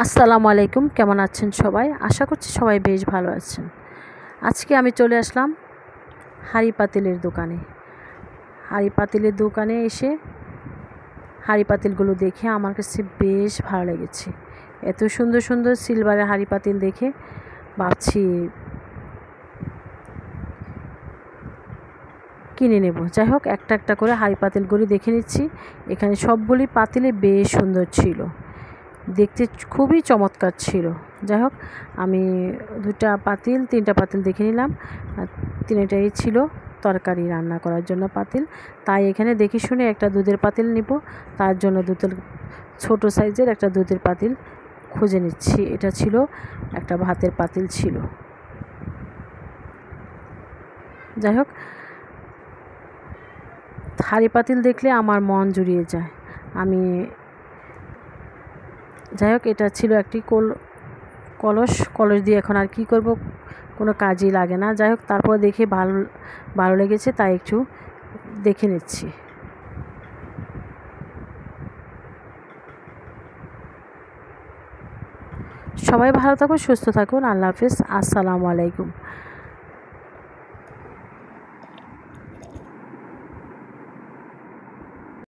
আসসালামু আলাইকুম, কেমন আছেন সবাই? আশা করছি সবাই বেশ ভালো আছেন। আজকে আমি চলে আসলাম হাঁড়ি পাতিলের দোকানে। হাঁড়ি পাতিলের দোকানে এসে হাঁড়ি পাতিলগুলো দেখে আমার কাছে বেশ ভালো লেগেছে। এত সুন্দর সুন্দর সিলভারের হাঁড়ি পাতিল দেখে ভাবছি কিনে নেব। যাই হোক, একটা একটা করে হাঁড়ি পাতিলগুলি দেখে নিচ্ছি। এখানে সবগুলি পাতিলে বেশ সুন্দর ছিল, দেখতে খুবই চমৎকার ছিল। যাই হোক, আমি তিনটা পাতিল দেখে নিলাম। তিনটাই ছিল তরকারি রান্না করার জন্য পাতিল। তাই এখানে দেখে শুনে একটা দুধের পাতিল নিব। তার জন্য ছোটো সাইজের একটা দুধের পাতিল খুঁজে নিচ্ছি। এটা ছিল একটা ভাতের পাতিল ছিল। যাই হোক, হাঁড়ি পাতিল দেখলে আমার মন জুড়িয়ে যায়। যাই হোক, এটা ছিল একটি কলস দিয়ে এখন আর কি করব, কোনো কাজই লাগে না। যাই হোক, তারপর দেখে ভালো লেগেছে, তাই একটু দেখে নিচ্ছি। সবাই ভালো থাকুন, সুস্থ থাকুন। আল্লাহ হাফিজ, আসসালামু আলাইকুম।